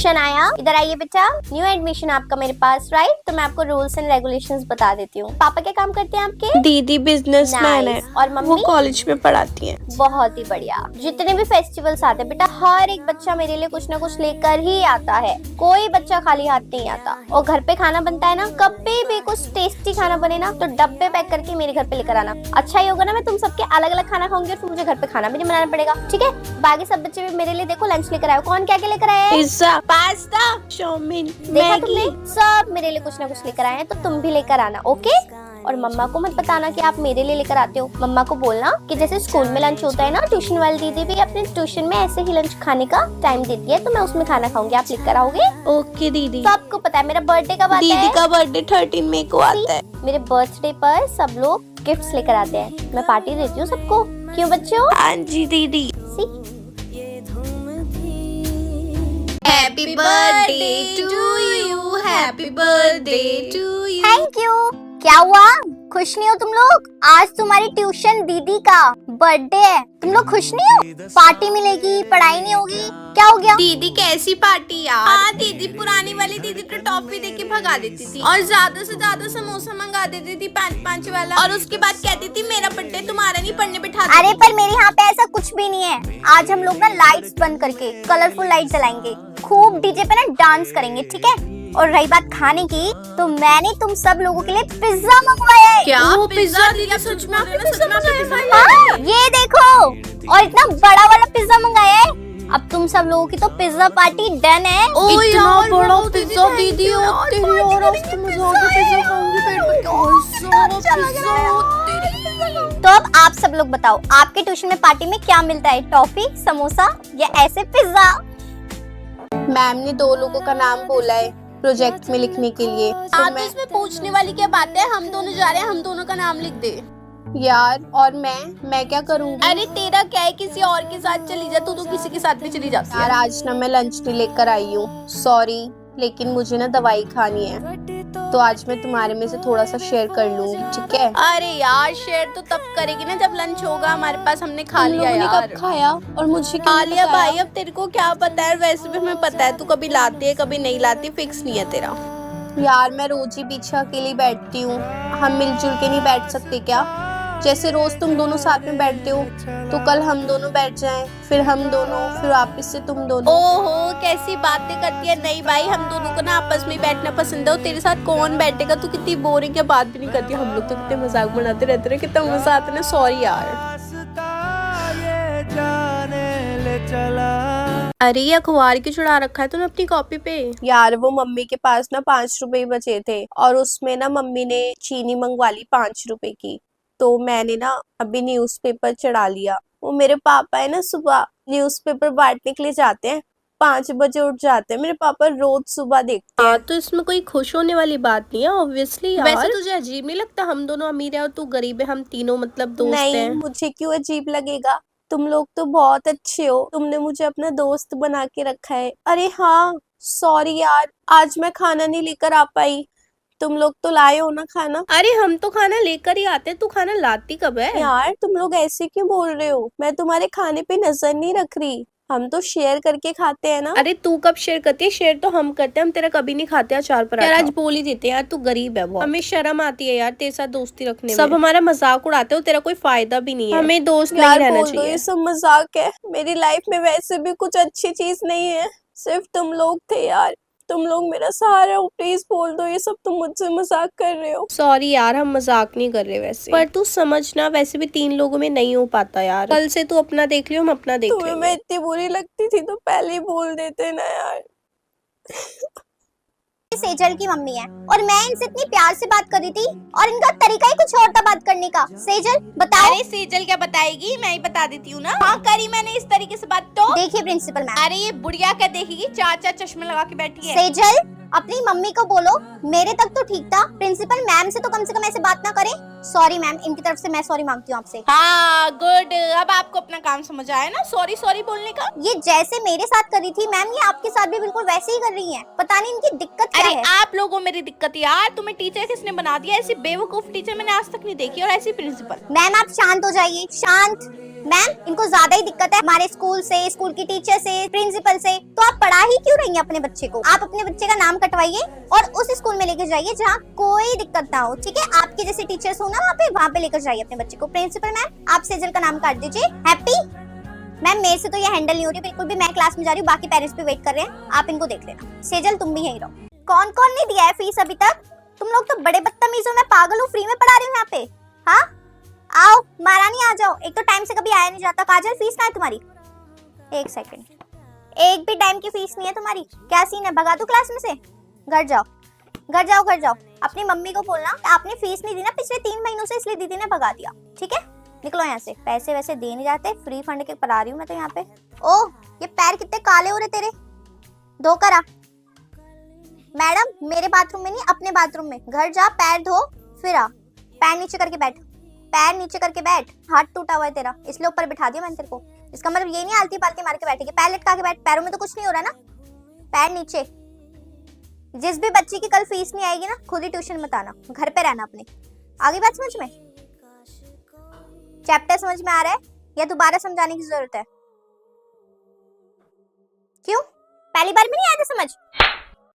Admission आया, इधर आइए बेटा। न्यू एडमिशन आपका मेरे पास, राइट? तो मैं आपको रूल्स एंड रेगुलेशंस बता देती हूँ। पापा क्या काम करते हैं आपके? दीदी बिजनेसमैन है और मम्मी? वो कॉलेज में पढ़ाती है। बहुत ही बढ़िया। जितने भी फेस्टिवल्स आते हैं बेटा, हर एक बच्चा मेरे लिए कुछ ना कुछ लेकर ही आता है, कोई बच्चा खाली हाथ नहीं आता। और घर पे खाना बनता है ना, कभी भी कुछ टेस्टी खाना बने ना तो डब्बे पैक करके मेरे घर पे लेकर आना। अच्छा ही होगा ना, मैं तुम सबके अलग अलग खाना खाऊंगी और फिर मुझे घर पे खाना भी नहीं बनाना पड़ेगा, ठीक है? बाकी सब बच्चे भी मेरे लिए देखो लंच लेकर आए। कौन क्या क्या लेकर आया है? पिज्जा, पास्ता, चाउमीन, देखा तुमने? मैगी, सब मेरे लिए कुछ ना कुछ लेकर आए हैं, तो तुम भी लेकर आना, ओके? और मम्मा को मत बताना कि आप मेरे लिए लेकर आते हो। मम्मा को बोलना कि जैसे स्कूल में लंच होता है ना, ट्यूशन वाली दीदी भी अपने ट्यूशन में ऐसे ही लंच खाने का टाइम देती है, तो मैं उसमें खाना खाऊंगी, आप लेकर आओगे? ओके दीदी। सबको पता है मेरा बर्थडे कब आता है। दीदी का बर्थडे 13 मई को आता है। मेरे बर्थडे पर सब लोग गिफ्ट्स लेकर आते हैं, मैं पार्टी देती हूँ सबको। क्यों बच्चों? हाँ जी दीदी। Happy birthday to you, happy birthday to you. Thank you. क्या हुआ, खुश नहीं हो तुम लोग? आज तुम्हारी ट्यूशन दीदी का बर्थडे है, तुम लोग खुश नहीं हो? पार्टी मिलेगी, पढ़ाई नहीं होगी, क्या हो गया? दीदी कैसी पार्टी यार। हाँ दीदी, पुरानी वाली दीदी तो टॉफी देके भगा देती थी और ज्यादा से ज्यादा समोसा मंगा देती थी 5-5 वाला, और उसके बाद कहती थी मेरा बर्थडे तुम्हारा नहीं, पढ़ने बिठा। अरे पर मेरे यहाँ पे ऐसा कुछ भी नहीं है। आज हम लोग ना लाइट्स बंद करके कलरफुल लाइट जलाएंगे, खूब डीजे पे ना डांस करेंगे, ठीक है? और रही बात खाने की, तो मैंने तुम सब लोगों के लिए पिज्जा मंगवाया है। क्या वो पिज्जा दीदी? सच में आपने पिज्जा मंगाया? हाँ, ये देखो, और इतना बड़ा वाला पिज्जा मंगाया है। अब तुम सब लोगों की तो पिज्जा पार्टी डन है। इतना बड़ा पिज्जा दीदी, और तेरी और आज तो मजा आ गया, पिज्जा खाऊंगी पेट भर के। और सारा पिज्जा। तो अब आप सब लोग बताओ, आपके ट्यूशन में पार्टी में क्या मिलता है? टॉफी, समोसा या ऐसे पिज्जा? मैम ने 2 लोगों का नाम बोला है प्रोजेक्ट में लिखने के लिए। तो इसमें पूछने वाली क्या बात है? हम दोनों जा रहे हैं, हम दोनों का नाम लिख दे यार। और मैं क्या करूँगी? अरे तेरा क्या है, किसी और के साथ चली जा। तू तो किसी के साथ भी चली जाती है यार। आज ना मैं लंच नहीं लेकर आई हूँ, सॉरी, लेकिन मुझे ना दवाई खानी है, तो आज मैं तुम्हारे में से थोड़ा सा शेयर कर लूंगी, ठीक है? अरे यार, शेयर तो तब करेगी ना जब लंच होगा हमारे पास। हमने खा लिया यार। कब खाया और मुझे खा लिया भाई, अब तेरे को क्या पता है? वैसे भी हमें पता है तू कभी लाती है कभी नहीं लाती, फिक्स नहीं है तेरा। यार मैं रोज ही पीछे अकेली बैठती हूँ, हम मिलजुल के नहीं बैठ सकते क्या? जैसे रोज तुम दोनों साथ में बैठते हो, तो कल हम दोनों बैठ जाएं, फिर हम दोनों, फिर वापस से तुम दोनों। ओहो, कैसी बातें करती है। नहीं भाई, हम दोनों को ना आपस में बैठना पसंद है, और तेरे साथ कौन बैठेगा? तू कितनी बोरिंग है, बात भी नहीं करती। हम लोग तो कितने मजाक बनाते रहते हैं, कितना मजा आता है ना। सॉरी यार। अरे ये अखबार क्यों चढ़ा रखा है तूने अपनी कॉपी पे? यार वो मम्मी के पास ना 5 रुपए बचे थे, और उसमें ना मम्मी ने चीनी मंगवा ली 5 रुपए की, तो मैंने ना अभी न्यूज़पेपर चढ़ा लिया। वो मेरे पापा है ना, सुबह न्यूज़पेपर बांटने के लिए जाते हैं, 5 बजे उठ जाते हैं। मेरे पापा रोज सुबह देखते हैं। तो इसमें कोई खुश होने वाली बात नहीं है, ऑब्वियसली यार। वैसे तुझे अजीब नहीं लगता? हम दोनों अमीर है और तू गरीब है, हम तीनों मतलब दोस्त हैं। नहीं, मुझे क्यों अजीब लगेगा? तुम लोग तो बहुत अच्छे हो, तुमने मुझे अपना दोस्त बना के रखा है। अरे हाँ, सॉरी यार, आज मैं खाना नहीं लेकर आ पाई। तुम लोग तो लाए हो ना खाना? अरे हम तो खाना लेकर ही आते, तू खाना लाती कब है? यार तुम लोग ऐसे क्यों बोल रहे हो? मैं तुम्हारे खाने पे नजर नहीं रख रही, हम तो शेयर करके खाते हैं ना। अरे तू कब शेयर करती है? शेयर तो हम करते हैं, हम तेरा कभी नहीं खाते अचार पराठा। यार आज बोल ही देते यार, तू गरीब है बहुत। हमें शर्म आती है यार तेरे साथ दोस्ती रखने में। सब हमारा मजाक उड़ाते हो, तेरा कोई फायदा भी नहीं है। हमें दोस्त नहीं रहना चाहिए। ये सब मजाक है, मेरी लाइफ में वैसे भी कुछ अच्छी चीज नहीं है, सिर्फ तुम लोग थे यार। तुम लोग मेरा सहारा हो, प्लीज बोल दो ये सब तुम मुझसे मजाक कर रहे हो। सॉरी यार, हम मजाक नहीं कर रहे वैसे, पर तू समझना वैसे भी 3 लोगों में नहीं हो पाता यार। कल से तू अपना देख लियो, हम अपना देख लेंगे। मैं इतनी बुरी लगती थी तो पहले ही बोल देते ना यार। सेजल की मम्मी है, और मैं इनसे इतनी प्यार से बात कर रही थी, और इनका तरीका ही कुछ और था बात करने का। सेजल बताओ। अरे सेजल क्या बताएगी, मैं ही बता देती हूँ ना। हाँ करी मैंने इस तरीके से बात तो। देखिए प्रिंसिपल मैम। अरे ये बुढ़िया क्या देखेगी, 4 चश्मे लगा के बैठी है। सेजल अपनी मम्मी को बोलो, मेरे तक तो ठीक था, प्रिंसिपल मैम से तो कम ऐसे बात ना करें। सॉरी मैम, इनकी तरफ से मैं सॉरी मांगती हूँ आपसे। हाँ गुड, अब आपको अपना काम समझ आया ना सॉरी सॉरी बोलने का। ये जैसे मेरे साथ कर रही थी मैम, ये आपके साथ भी बिल्कुल वैसे ही कर रही हैं। पता नहीं इनकी दिक्कत क्या है। अरे आप लोगों मेरी दिक्कत यार, तुम्हें टीचर किसने बना दिया? ऐसी बेवकूफ टीचर मैंने आज तक नहीं देखी, और ऐसी प्रिंसिपल। मैम आप शांत हो जाइए, शांत। मैम इनको ज्यादा ही दिक्कत है हमारे स्कूल से, स्कूल की टीचर से, प्रिंसिपल से। तो आप पढ़ा ही क्यों रही हैं अपने बच्चे को? आप अपने बच्चे का नाम कटवाइए और उस स्कूल में लेकर जाइए जहाँ कोई दिक्कत ना हो, ठीक है? आपके जैसे टीचर्स हो ना वहाँ पे लेकर जाइए अपने बच्चे को। प्रिंसिपल मैम आप सेजल का नाम काट दीजिए। हैप्पी मैम मेरे से तो ये हैंडल नहीं हो रही बिल्कुल भी, मैं क्लास में जा रही हूँ, बाकी पेरेंट्स भी वेट कर रहे हैं, आप इनको देख लेना। सेजल तुम भी यहीं रहो। कौन कौन नहीं दिया है फीस अभी तक? तुम लोग तो बड़े बदतमीज हो, मैं पागल हूँ, फ्री में पढ़ा रही हूँ यहाँ पे। हाँ आओ महारानी आ जाओ, एक तो टाइम से कभी आया नहीं जाता। काजल फीस कहाँ है तुम्हारी? एक सेकंड, एक भी टाइम की फीस नहीं है तुम्हारी, क्या सीन है? भगा दो क्लास में से, घर जाओ घर जाओ घर जाओ। अपनी मम्मी को बोलना आपने फीस नहीं दी ना पिछले 3 महीनों से, इसलिए दीदी ने भगा दिया, ठीक है? निकलो यहाँ से, पैसे वैसे दे नहीं जाते, फ्री फंड के पढ़ा रही हूँ मैं तो यहाँ पे। ओह ये पैर कितने काले हो रहे तेरे, धो कर आ। मैडम मेरे बाथरूम में नहीं, अपने बाथरूम में, घर जा पैर धो फिर आ। पैर नीचे करके बैठ, पैर नीचे करके बैठ, हाथ टूटा हुआ है तेरा इसलिए ऊपर बिठा दिया मैंने तेरे को। इसका मतलब ये नहीं आलती पालती मार के बैठेगी, पैर लटका के बैठ, पैरों में तो कुछ नहीं हो रहा ना, पैर नीचे। जिस भी बच्ची की कल फीस नहीं आएगी ना खुद ही ट्यूशन मत आना, घर पे रहना अपने। आगे बात समझ में? चैप्टर समझ में आ रहा है या दोबारा समझाने की जरूरत है? क्यों पहली बार में नहीं आया था समझ?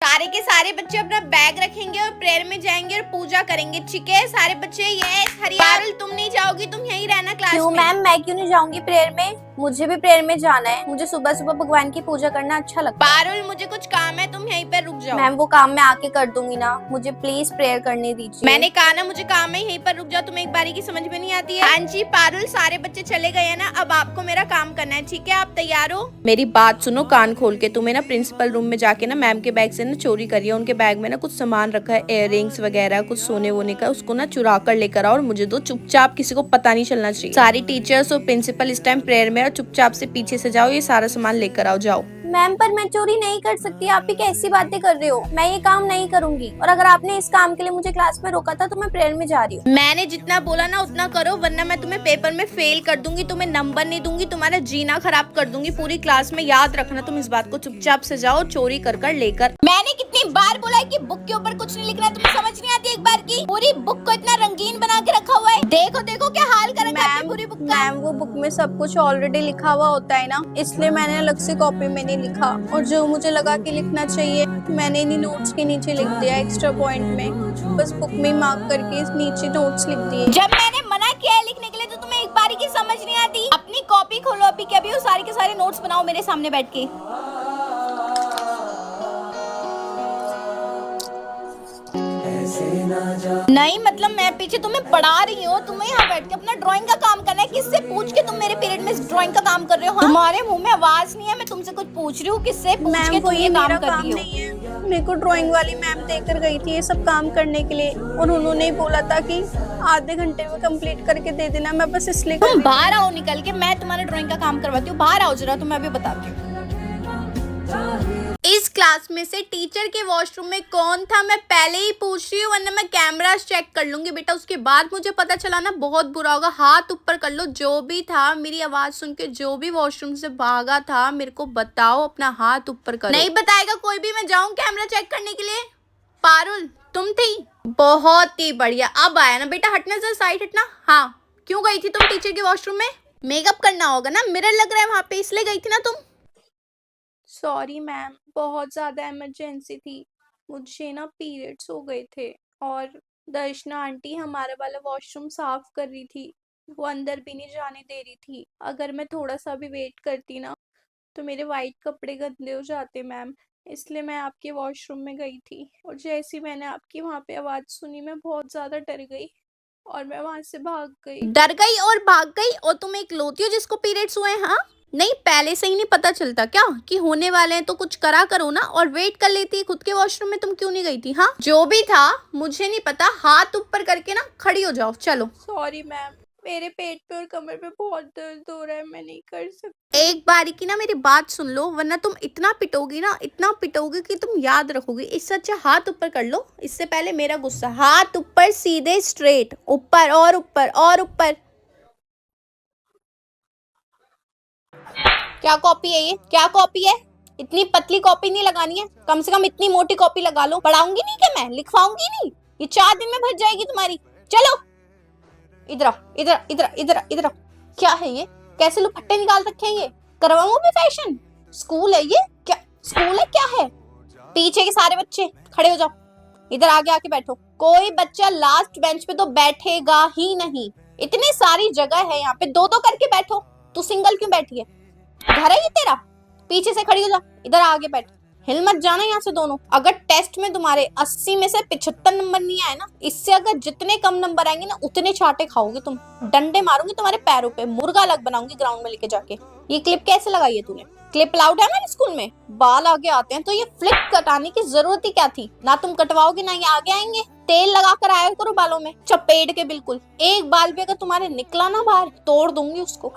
सारे के सारे बच्चे अपना बैग रखेंगे और प्रेयर में जाएंगे और पूजा करेंगे, ठीक है? सारे बच्चे यस हरियाल तुम नहीं जाओगी, तुम यहीं रहना क्लास में। क्यों मैम मैं क्यों नहीं जाऊंगी प्रेयर में? मुझे भी प्रेयर में जाना है, मुझे सुबह सुबह भगवान की पूजा करना अच्छा लगता है। पारुल मुझे कुछ काम है, तुम यहीं पर रुक जाओ। मैम वो काम मैं आके कर दूंगी ना, मुझे प्लीज प्रेयर करने दीजिए। मैंने कहा ना मुझे काम है, यहीं पर रुक जाओ, तुम्हें एक बारी की समझ में नहीं आती है? हाँ जी पारुल सारे बच्चे चले गए हैं ना, अब आपको मेरा काम करना है, ठीक है? आप तैयार हो? मेरी बात सुनो कान खोल के, तुम्हें ना प्रिंसिपल रूम में जाके ना मैम के बैग से ना चोरी करिए, उनके बैग में ना कुछ सामान रखा है, इयररिंग्स वगैरह कुछ सोने वोने का, उसको ना चुरा कर लेकर आओ और मुझे दो चुपचाप, किसी को पता नहीं चलना चाहिए। सारी टीचर्स और प्रिंसिपल इस टाइम प्रेयर में, और चुपचाप से पीछे से जाओ, ये सारा सामान लेकर आओ, जाओ। मैम पर मैं चोरी नहीं कर सकती, आप ही कैसी बातें कर रहे हो? मैं ये काम नहीं करूंगी, और अगर आपने इस काम के लिए मुझे क्लास में रोका था तो मैं प्रेयर में जा रही हूँ। मैंने जितना बोला ना उतना करो, वरना मैं तुम्हें पेपर में फेल कर दूंगी, तुम्हें नंबर नहीं दूंगी, तुम्हारा जीना खराब कर दूंगी पूरी क्लास में, याद रखना तुम इस बात को। चुपचाप से जाओ चोरी कर कर लेकर। मैंने कितनी बार बोला है कि बुक के ऊपर कुछ नहीं लिखना, तुम्हें समझ नहीं आती? एक बार की पूरी बुक को इतना रंगीन बना के रखा हुआ है, देखो देखो क्या हाल करेंगे आपकी पूरी बुक का। मैम वो बुक में सब कुछ ऑलरेडी लिखा हुआ होता है ना, इसलिए मैंने अलग से कॉपी में नहीं लिखा, और जो मुझे लगा कि लिखना चाहिए मैंने इन्हीं नोट्स के नीचे लिख दिया एक्स्ट्रा पॉइंट में, बस बुक में मार्क करके नीचे नोट्स लिख दिए। जब मैंने मना किया है लिखने के लिए तो तुम्हें एक बारी की समझ नहीं आती? अपनी कॉपी खोलो अभी के अभी, सारे के सारे नोट्स बनाओ मेरे सामने बैठ के। नहीं मतलब मैं पीछे तुम्हें पढ़ा रही हूँ, तुम्हें यहाँ बैठ के अपना ड्राइंग का काम करना है। किससे पूछ के तुम मेरे पीरियड में ड्राइंग का काम कर रहे हो? तुम्हारे मुंह में आवाज नहीं है, मैं तुमसे कुछ पूछ रही हूँ, किससे पूछ के तुम ये काम कर रही हो? मेरे को ड्राइंग वाली मैम देकर गई थी ये सब काम करने के लिए, और उन्होंने बोला था कि आधे घंटे में कंप्लीट करके दे देना, मैं बस इसलिए। तुम बाहर आओ निकल के, मैं तुम्हारे ड्राइंग का काम करवाती हूँ, बाहर आओ जरा, तुम्हें अभी बताती हूँ। इस क्लास में से टीचर के वॉशरूम में कौन था मैं पहले ही पूछ रही हूँ, वरना मैं कैमरास चेक कर लूंगी बेटा, उसके बाद मुझे पता चला ना बहुत बुरा होगा। हाथ ऊपर कर लो, जो भी था मेरी आवाज सुन के जो भी वॉशरूम से भागा था मेरे को बताओ, अपना हाथ ऊपर करो। नहीं बताएगा कोई भी, मैं जाऊँ कैमरा चेक करने के लिए? पारुल तुम थी? बहुत ही बढ़िया, अब आया ना बेटा, हटना सर, साइड हटना। हाँ क्यों गई थी तुम टीचर के वॉशरूम में? मेकअप करना होगा ना, मिरर लग रहा है वहां पे, इसलिए गई थी ना तुम? सॉरी मैम, बहुत ज़्यादा इमरजेंसी थी, मुझे ना पीरियड्स हो गए थे, और दर्शना आंटी हमारा वाला वॉशरूम साफ कर रही थी, वो अंदर भी नहीं जाने दे रही थी। अगर मैं थोड़ा सा भी वेट करती ना तो मेरे वाइट कपड़े गंदे हो जाते मैम, इसलिए मैं आपके वॉशरूम में गई थी, और जैसे ही मैंने आपकी वहाँ पे आवाज़ सुनी मैं बहुत ज़्यादा डर गई और मैं वहाँ से भाग गई। डर गई और भाग गई, और तुम एक लौती हो जिसको पीरियड्स हुए? हाँ नहीं पहले से ही नहीं पता चलता क्या कि होने वाले हैं? तो कुछ करा करो ना, और वेट कर लेती खुद के वॉशरूम में, तुम क्यों नहीं गई थी? हाँ जो भी था मुझे नहीं पता, हाथ ऊपर करके ना खड़ी हो जाओ, चलो। सॉरी मैम, मेरे पेट पे और कमर पे बहुत दर्द हो रहा है, मैं नहीं कर सकती। एक बारी की ना मेरी बात सुन लो, वरना तुम इतना पिटोगी ना, इतना पिटोगी कि तुम याद रखोगी। इससे अच्छा हाथ ऊपर कर लो, इससे पहले मेरा गुस्सा। हाथ ऊपर, सीधे स्ट्रेट, ऊपर और ऊपर और ऊपर। क्या कॉपी है ये? क्या कॉपी है? इतनी पतली कॉपी नहीं लगानी है, कम से कम इतनी मोटी कॉपी लगा लो। पढ़ाऊंगी नहीं क्या मैं? लिखवाऊंगी नहीं? ये 4 दिन में भर जाएगी तुम्हारी। चलो इधर आओ, इधर इधर इधर इधर। क्या है ये? कैसे लुपट्टे निकाल रखे हैं ये, करवाऊं भी फैशन? स्कूल है ये क्या? स्कूल है क्या है? पीछे के सारे बच्चे खड़े हो जाओ, इधर आगे आके बैठो। कोई बच्चा लास्ट बेंच पे तो बैठेगा ही नहीं, इतनी सारी जगह है यहाँ पे, दो दो करके बैठो। तू सिंगल क्यों बैठी है? घर है ये तेरा? पीछे से खड़ी हो जा, इधर आगे बैठ। हिल मत जाना यहाँ से दोनों। अगर टेस्ट में तुम्हारे 80 में से 75 नंबर नहीं आए ना, इससे अगर जितने कम नंबर आएंगे ना उतने चाटे खाओगे तुम। डंडे मारूंगी तुम्हारे पैरों पे, मुर्गा अलग बनाऊंगी ग्राउंड में लेके जाके। ये क्लिप कैसे लगाई है तूने? क्लिप अलाउड है मेरे स्कूल में? बाल आगे आते हैं तो ये फ्लिप कटाने की जरूरत ही क्या थी? ना तुम कटवाओगे ना ये आगे आएंगे। तेल लगा कर आया करो बालों में, चपेट के बिल्कुल। एक बाल भी अगर तुम्हारे निकला ना बाहर, तोड़ दूंगी उसको।